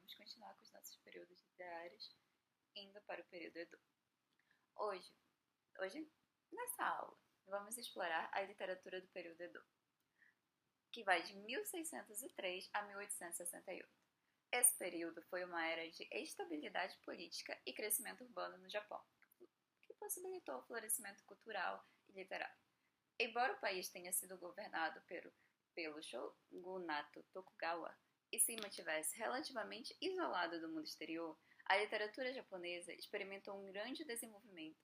vamos continuar com os nossos períodos literários, indo para o período Edo. Hoje, nessa aula, vamos explorar a literatura do período Edo, que vai de 1603 a 1868. Esse período foi uma era de estabilidade política e crescimento urbano no Japão, que possibilitou o florescimento cultural e literário. Embora o país tenha sido governado pelo shogunato Tokugawa e se mantivesse relativamente isolado do mundo exterior, a literatura japonesa experimentou um grande desenvolvimento,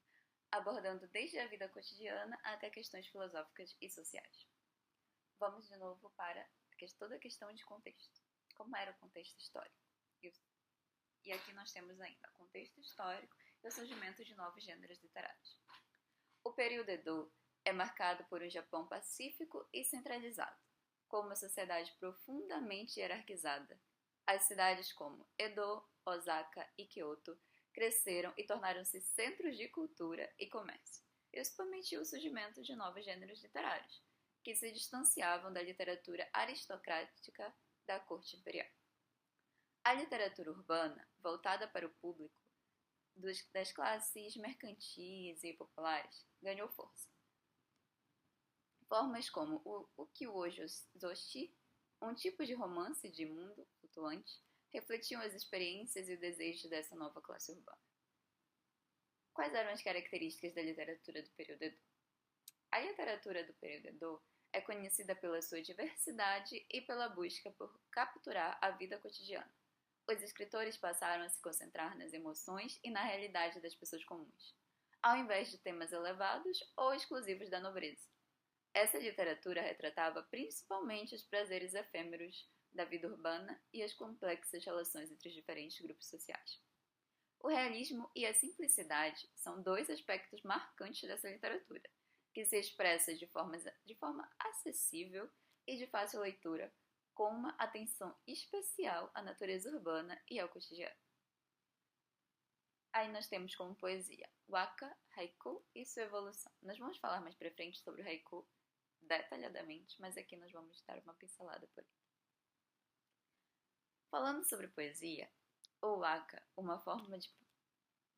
abordando desde a vida cotidiana até questões filosóficas e sociais. Vamos de novo para toda a questão de contexto. Como era o contexto histórico? E aqui nós temos ainda o contexto histórico e o surgimento de novos gêneros literários. O período Edo é marcado por um Japão pacífico e centralizado, com uma sociedade profundamente hierarquizada. As cidades como Edo, Osaka e Kyoto cresceram e tornaram-se centros de cultura e comércio. Isso permitiu o surgimento de novos gêneros literários, que se distanciavam da literatura aristocrática da corte imperial. A literatura urbana, voltada para o público das classes mercantis e populares, ganhou força. Formas como o ukiyo-zoshi, um tipo de romance de mundo flutuante, refletiam as experiências e o desejo dessa nova classe urbana. Quais eram as características da literatura do período Edo? A literatura do período Edo é conhecida pela sua diversidade e pela busca por capturar a vida cotidiana. Os escritores passaram a se concentrar nas emoções e na realidade das pessoas comuns, ao invés de temas elevados ou exclusivos da nobreza. Essa literatura retratava principalmente os prazeres efêmeros da vida urbana e as complexas relações entre os diferentes grupos sociais. O realismo e a simplicidade são dois aspectos marcantes dessa literatura, que se expressa de forma acessível e de fácil leitura, com uma atenção especial à natureza urbana e ao cotidiano. Aí nós temos como poesia waka, haiku e sua evolução. Nós vamos falar mais pra frente sobre o haiku detalhadamente, mas aqui nós vamos dar uma pincelada por ele. Falando sobre poesia, o waka, uma forma de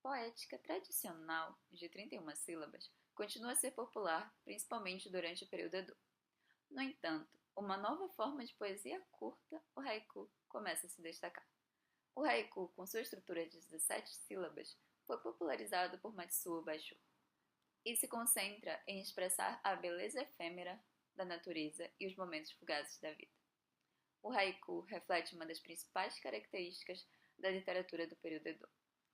poética tradicional de 31 sílabas, continua a ser popular, principalmente durante o período Edo. No entanto, uma nova forma de poesia curta, o haiku, começa a se destacar. O haiku, com sua estrutura de 17 sílabas, foi popularizado por Matsuo Basho e se concentra em expressar a beleza efêmera da natureza e os momentos fugazes da vida. O haiku reflete uma das principais características da literatura do período Edo: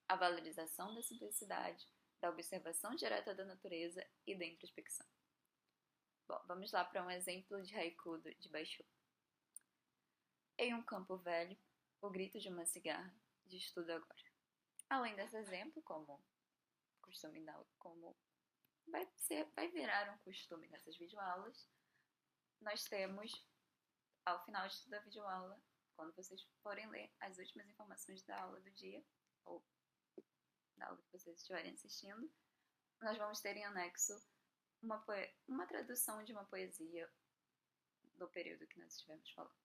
a valorização da simplicidade, da observação direta da natureza e da introspecção. Bom, vamos lá para um exemplo de haiku de Basho. Em um campo velho, o grito de uma cigarra diz tudo agora. Além desse exemplo, como vai virar um costume nessas videoaulas, nós temos, ao final de toda a videoaula, quando vocês forem ler as últimas informações da aula do dia, ou da aula que vocês estiverem assistindo, nós vamos ter em anexo uma tradução de uma poesia do período que nós estivemos falando.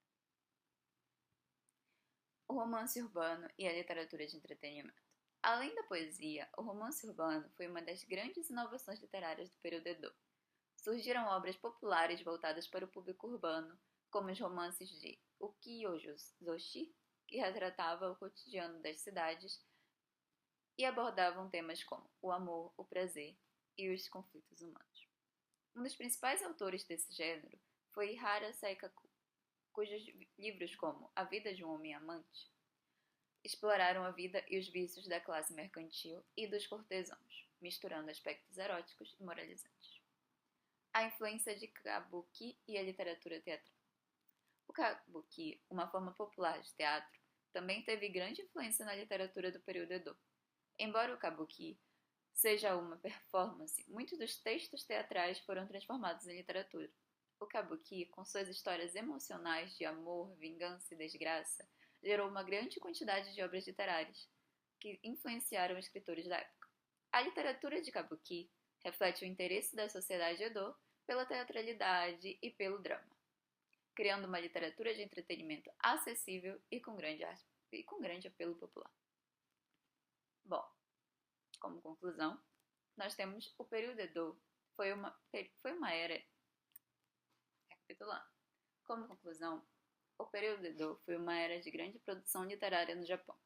O romance urbano e a literatura de entretenimento. Além da poesia, o romance urbano foi uma das grandes inovações literárias do período Edo. Surgiram obras populares voltadas para o público urbano, como os romances de ukiyo-zoshi, que retratavam o cotidiano das cidades e abordavam temas como o amor, o prazer e os conflitos humanos. Um dos principais autores desse gênero foi Ihara Saikaku, cujos livros como A Vida de um Homem Amante exploraram a vida e os vícios da classe mercantil e dos cortesãos, misturando aspectos eróticos e moralizantes. A influência de kabuki e a literatura teatral. O kabuki, uma forma popular de teatro, também teve grande influência na literatura do período Edo. Embora o kabuki seja uma performance, muitos dos textos teatrais foram transformados em literatura. O kabuki, com suas histórias emocionais de amor, vingança e desgraça, gerou uma grande quantidade de obras literárias que influenciaram escritores da época. A literatura de kabuki reflete o interesse da sociedade Edo pela teatralidade e pelo drama, criando uma literatura de entretenimento acessível e com grande e com grande apelo popular. Bom, como conclusão, nós temos o período Edo, foi uma era. Recapitulando. Como conclusão, o período Edo foi uma era de grande produção literária no Japão,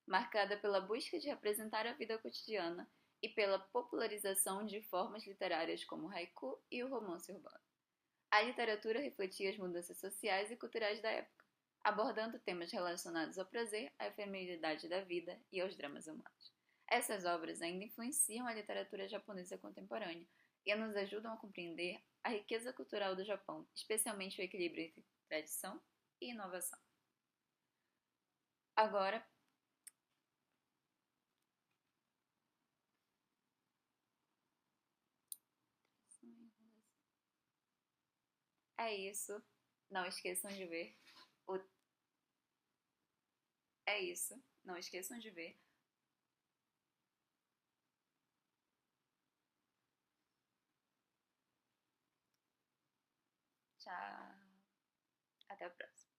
marcada pela busca de representar a vida cotidiana e pela popularização de formas literárias como o haiku e o romance urbano. A literatura refletia as mudanças sociais e culturais da época, abordando temas relacionados ao prazer, à efemeridade da vida e aos dramas humanos. Essas obras ainda influenciam a literatura japonesa contemporânea e nos ajudam a compreender a riqueza cultural do Japão, especialmente o equilíbrio entre tradição e inovação. Agora, é isso. Não esqueçam de ver o É isso. Não esqueçam de ver. Tchau. Até a próxima.